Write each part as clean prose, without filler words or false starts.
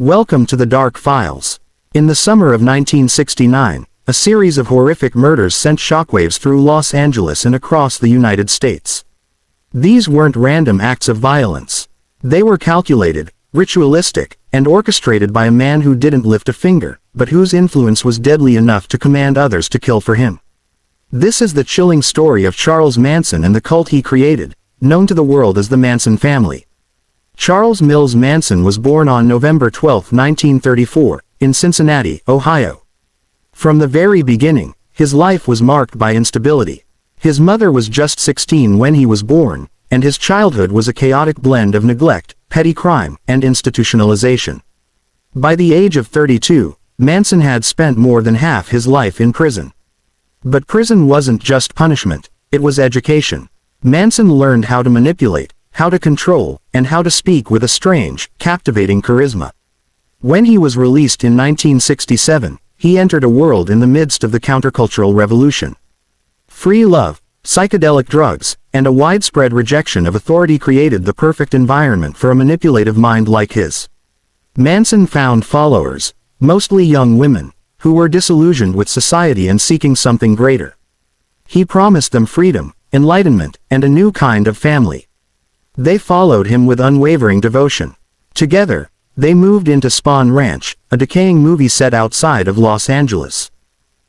Welcome to the Dark Files. In the summer of 1969, a series of horrific murders sent shockwaves through Los Angeles and across the United States. These weren't random acts of violence. They were calculated, ritualistic, and orchestrated by a man who didn't lift a finger, but whose influence was deadly enough to command others to kill for him. This is the chilling story of Charles Manson and the cult he created, known to the world as the Manson family. Charles Mills Manson was born on November 12, 1934, in Cincinnati, Ohio. From the very beginning, his life was marked by instability. His mother was just 16 when he was born, and his childhood was a chaotic blend of neglect, petty crime, and institutionalization. By the age of 32, Manson had spent more than half his life in prison. But prison wasn't just punishment, it was education. Manson learned how to manipulate, how to control, and how to speak with a strange, captivating charisma. When he was released in 1967, he entered a world in the midst of the countercultural revolution. Free love, psychedelic drugs, and a widespread rejection of authority created the perfect environment for a manipulative mind like his. Manson found followers, mostly young women, who were disillusioned with society and seeking something greater. He promised them freedom, enlightenment, and a new kind of family. They followed him with unwavering devotion. Together, they moved into Spahn Ranch, a decaying movie set outside of Los Angeles.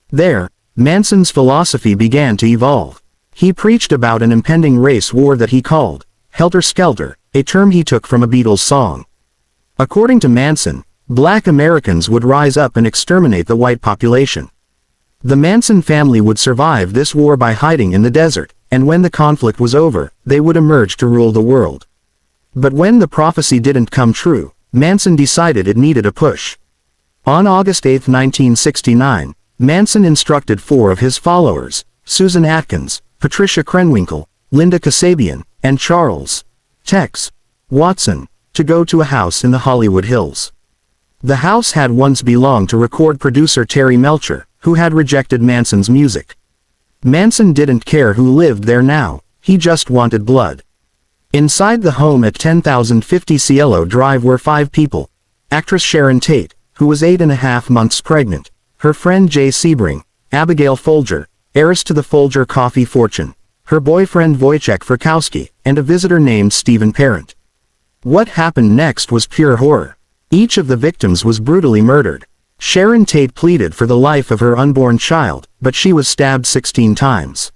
There, Manson's philosophy began to evolve. He preached about an impending race war that he called Helter Skelter, a term he took from a Beatles song. According to Manson, Black Americans would rise up and exterminate the white population. The Manson family would survive this war by hiding in the desert, and when the conflict was over, they would emerge to rule the world. But when the prophecy didn't come true, Manson decided it needed a push. On August 8, 1969, Manson instructed 4 of his followers, Susan Atkins, Patricia Krenwinkel, Linda Kasabian, and Charles Tex Watson, to go to a house in the Hollywood Hills. The house had once belonged to record producer Terry Melcher, who had rejected Manson's music. Manson didn't care who lived there now, he just wanted blood. Inside the home at 10,050 Cielo Drive were 5 people: actress Sharon Tate, who was 8.5 months pregnant, her friend Jay Sebring, Abigail Folger, heiress to the Folger coffee fortune, her boyfriend Wojciech Frykowski, and a visitor named Stephen Parent. What happened next was pure horror. Each of the victims was brutally murdered. Sharon Tate pleaded for the life of her unborn child, but she was stabbed 16 times.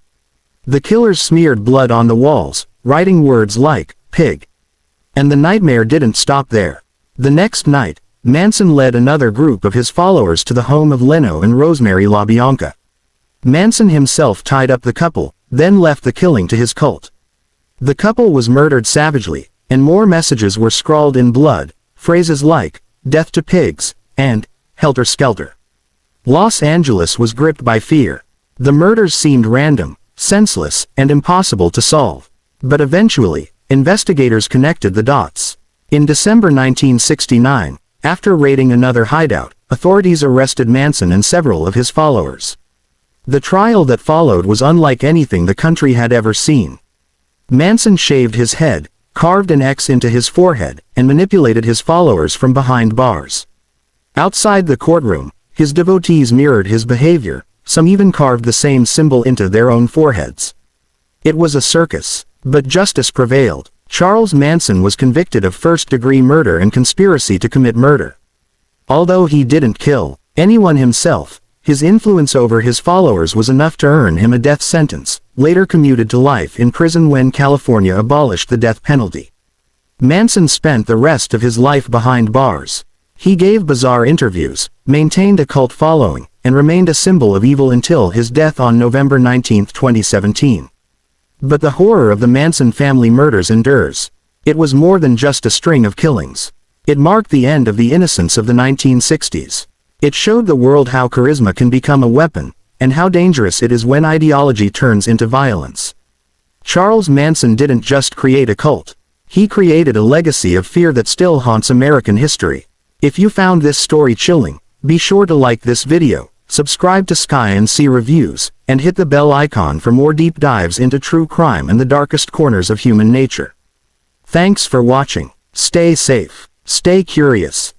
The killers smeared blood on the walls, writing words like, "pig." And the nightmare didn't stop there. The next night, Manson led another group of his followers to the home of Leno and Rosemary LaBianca. Manson himself tied up the couple, then left the killing to his cult. The couple was murdered savagely, and more messages were scrawled in blood, phrases like, "death to pigs," and "Helter Skelter." Los Angeles was gripped by fear. The murders seemed random, senseless, and impossible to solve. But eventually, investigators connected the dots. In December 1969, after raiding another hideout, authorities arrested Manson and several of his followers. The trial that followed was unlike anything the country had ever seen. Manson shaved his head, carved an X into his forehead, and manipulated his followers from behind bars. Outside the courtroom, his devotees mirrored his behavior, some even carved the same symbol into their own foreheads. It was a circus, but justice prevailed. Charles Manson was convicted of first-degree murder and conspiracy to commit murder. Although he didn't kill anyone himself, his influence over his followers was enough to earn him a death sentence, later commuted to life in prison when California abolished the death penalty. Manson spent the rest of his life behind bars. He gave bizarre interviews, maintained a cult following, and remained a symbol of evil until his death on November 19, 2017. But the horror of the Manson family murders endures. It was more than just a string of killings. It marked the end of the innocence of the 1960s. It showed the world how charisma can become a weapon, and how dangerous it is when ideology turns into violence. Charles Manson didn't just create a cult. He created a legacy of fear that still haunts American history. If you found this story chilling, be sure to like this video, subscribe to Sky and See Reviews, and hit the bell icon for more deep dives into true crime and the darkest corners of human nature. Thanks for watching. Stay safe. Stay curious.